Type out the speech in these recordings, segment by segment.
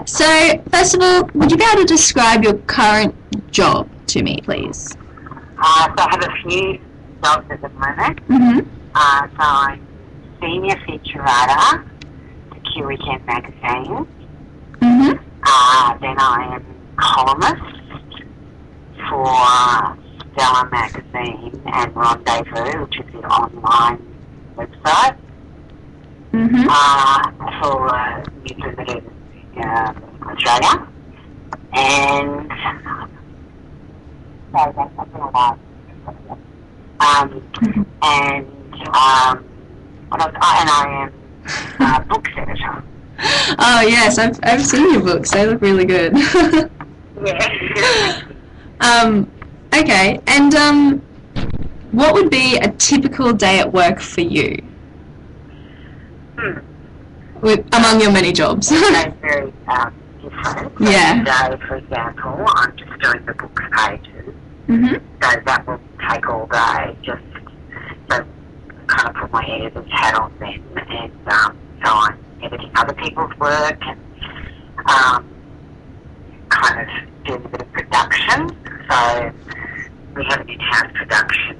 So, first of all, would you be able to describe your current job to me, please? So I have a few jobs at the moment. Mm-hmm. So I'm senior feature writer for Q Weekend magazine. Mm-hmm. Then I am columnist for Stella magazine and Rendezvous, which is an online website. Mm-hmm. For News Limited Australia. And sorry, that's been a while. And I am a books editor. Oh yes, I've seen your books. They look really good. Yeah. Okay, and what would be a typical day at work for you? Among your many jobs. It's very different. Yeah. Today, for example, I'm just doing the books pages. Mm-hmm. So that will take all day. Just so kind of put my editor's hat on then, and so I'm editing other people's work and kind of doing a bit of production. So we have an in-house production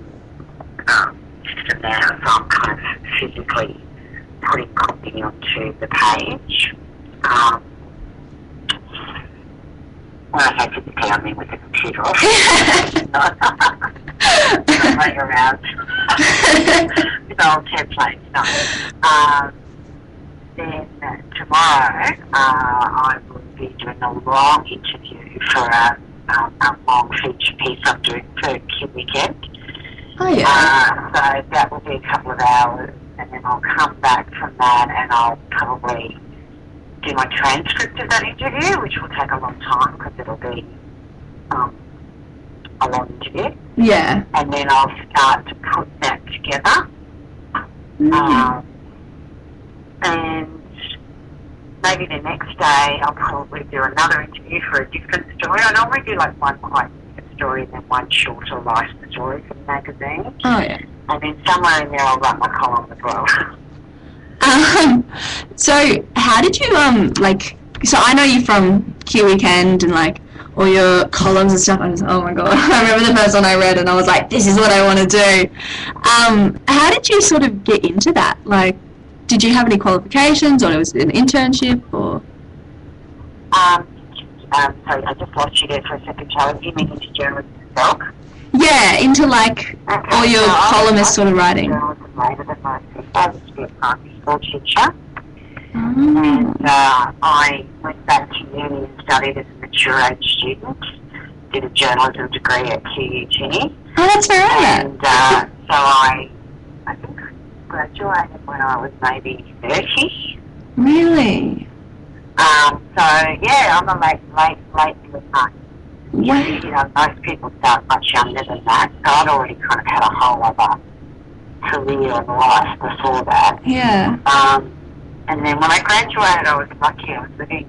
system now, so I'm kind of physically putting copy onto the page. When I say physically, I mean with the computer off. Not playing around with old templates. No. Then tomorrow, I will be doing a long interview for a long feature piece I'm doing for Q Weekend. Oh yeah. So that will be a couple of hours, and then I'll come back from that, and I'll probably do my transcript of that interview, which will take a long time because it'll be a long interview. Yeah. And then I'll start to put that together. And maybe the next day I'll probably do another interview for a different story. I normally do like one quite different story and then one shorter life story for the magazine. Oh yeah. And then somewhere in there I'll write my column as well. So how did you so I know you from Q Weekend and like all your columns and stuff. I was oh my god, I remember the first one I read and I was like, this is what I want to do. How did you sort of get into that? Like, did you have any qualifications, or was it an internship, or? Sorry, I just lost you there for a second, Charlie. Do you mean into journalism itself? Yeah, into like all your columnist sort of writing. Journalism later than my sister. I used to be a primary school teacher. Oh. And I went back to uni and studied as a mature age student. Did a journalism degree at QUT. Oh, that's very right. And so I think I graduated when I was maybe 30. Really? So yeah, I'm a late in the time. Wow. You know, most people start much younger than that. So I'd already kind of had a whole other career and life before that. Yeah. And then when I graduated, I was lucky. I was living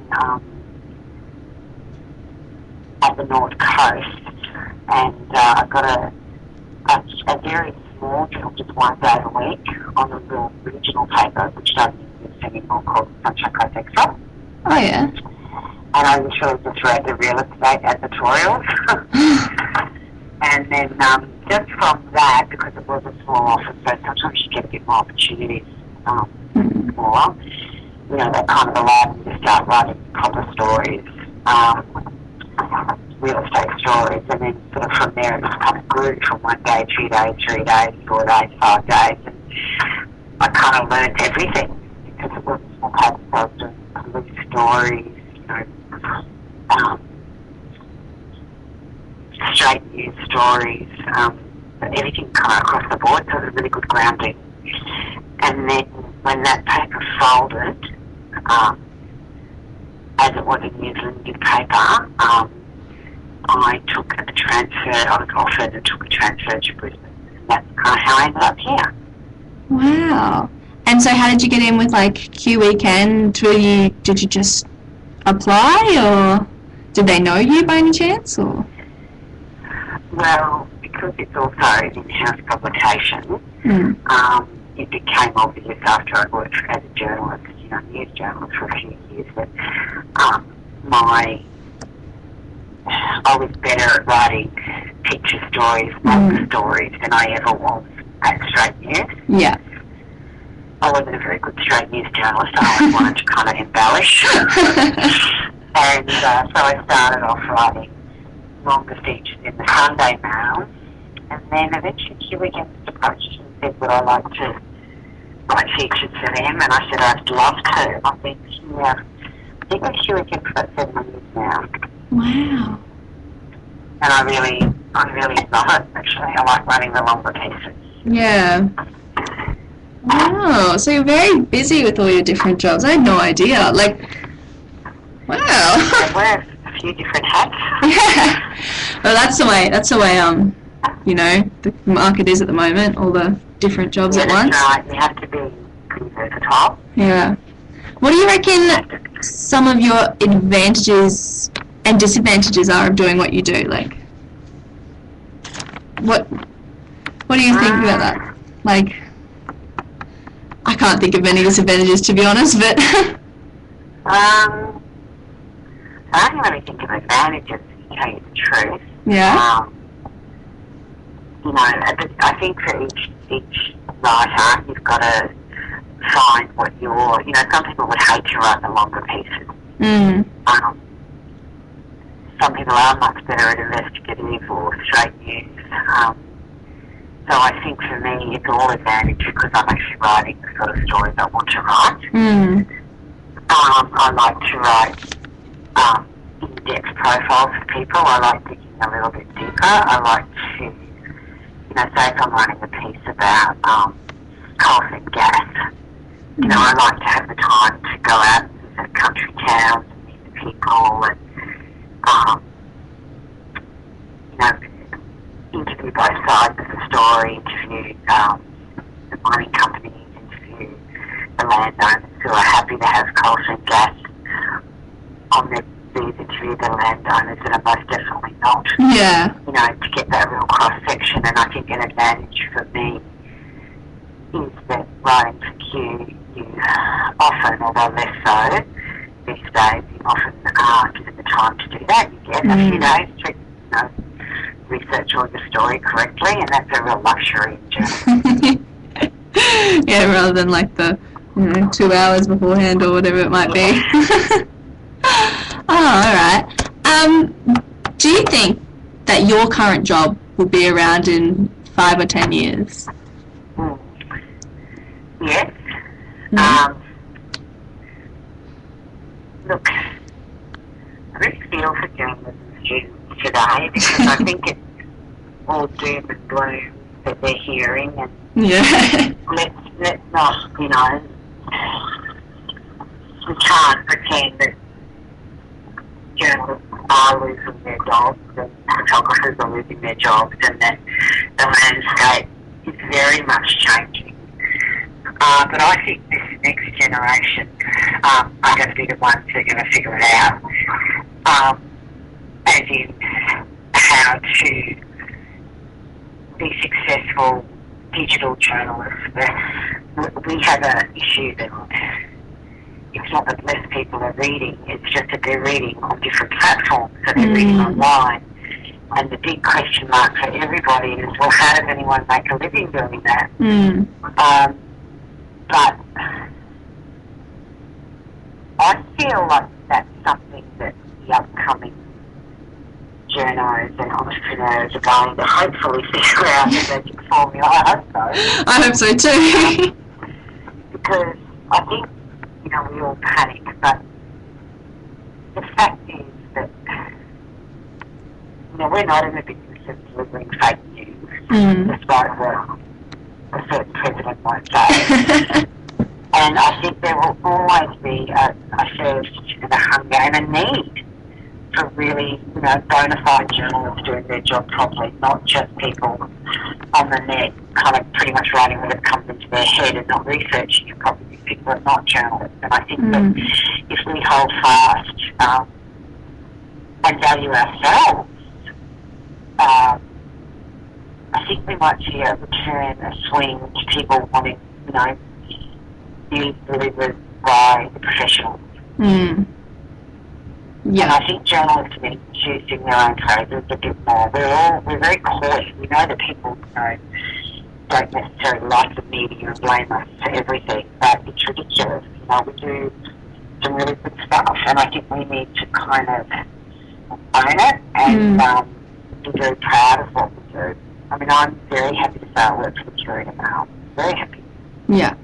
at the North Coast, and I got a very small job, just one day a week, on a little regional paper, which doesn't exist anymore, called Sunshine Coast Extra. Oh yeah. And I literally just read the real estate editorials. And then just from that, because it was a small office, so sometimes you get a bit more opportunities more. You know, that kind of allowed me to start writing proper stories, real estate stories, and then sort of from there it just kind of grew from 1 day, 2 days, 3 days, 4 days, 5 days, and I kind of learned everything because it was a small paper, so I was doing police stories, you know, straight news stories, everything kind of across the board, so it was a really good grounding. And then when that paper folded, as it was a New Zealand paper, I took a transfer, I was offered and took a transfer to Brisbane. And that's kind of how I ended up here. Wow. And so how did you get in with like Q Weekend? Did you just apply, or did they know you by any chance, or? Well, because it's also an in-house publication, it became obvious after I worked as a journalist, you know, news journalist for a few years, that I was better at writing picture stories, longer stories than I ever was at Straight News. Yeah. I wasn't a very good Straight News journalist. I always wanted to kind of embellish. And so I started off writing longer features in the Sunday Mail, and then eventually Q Weekend approached and said, would I like to write features for them? And I said, I'd love to. I've been here, I think with Q Weekend for about 7 years now. Wow. And I really love it, actually. I like writing the longer pieces. Yeah. Wow. So you're very busy with all your different jobs. I had no idea. Like, wow. I wear a few different hats. Yeah. Well, that's the way, you know, the market is at the moment, all the different jobs at once. That's right. You have to be pretty versatile. Yeah. What do you reckon some of your advantages and disadvantages are of doing what you do? Like, what do you think about that? Like, I can't think of any disadvantages, to be honest, but I don't really think of advantages, to tell you the truth. yeah. You know, I think for each writer, you've got to find what you know, some people would hate to write the longer pieces. Some people are much better at investigative or straight news. So I think for me, it's all advantage because I'm actually writing the sort of stories I want to write. I like to write in-depth profiles of people. I like digging a little bit deeper. I like to, you know, say if I'm writing a piece about coal seam gas, you know, I like to have the time to go out and visit country towns and meet the people and, you know, interview both sides of the story, interview the mining companies, interview the landowners who are happy to have coal seam gas on their bees, interview the landowners that are most definitely not. Yeah. You know, to get that real cross-section. And I think an advantage for me is that writing for Q, you often, although less so these days, you often given the time to do that. You get a few days to, you know, research all your story correctly, and that's a real luxury in journalism. Yeah, rather than like the 2 hours beforehand or whatever it might be. Oh, all right. Do you think that your current job will be around in 5 or 10 years? Yes. Look, I really feel for journalism students today because I think it's all doom and gloom that they're hearing, and yeah. let's not, you know, we can't pretend that journalists are losing their jobs and photographers are losing their jobs and that the landscape is very much changing. But I think this next generation are going to be the ones who are going to figure it out, as in how to be successful digital journalists. We have an issue that it's not that less people are reading, it's just that they're reading on different platforms, so they're reading online. And the big question mark for everybody is, well, how does anyone make a living doing that? But I feel like that's something that the upcoming journos and entrepreneurs are going to hopefully figure out the magic formula. I hope so. I hope so too. Because I think, you know, we all panic, but the fact is that, you know, we're not in the business of delivering fake news, despite what a certain president might say. And I think there will always be a thirst and a hunger and a need for really, you know, bona fide journalists doing their job properly, not just people on the net kind of pretty much writing whatever comes into their head and not researching it properly. These people are not journalists. And I think that if we hold fast and value ourselves, I think we might see a return, a swing to people wanting, you know, news delivered by the professionals. And I think journalists need choosing their own phrases a bit more. We're very coy. We know that people, don't necessarily like the media and blame us for everything, but it's ridiculous. We do some really good stuff, and I think we need to kind of own it and be very proud of what we do. I mean, I'm very happy to say I work for the Curator Mail. Very happy. Yeah.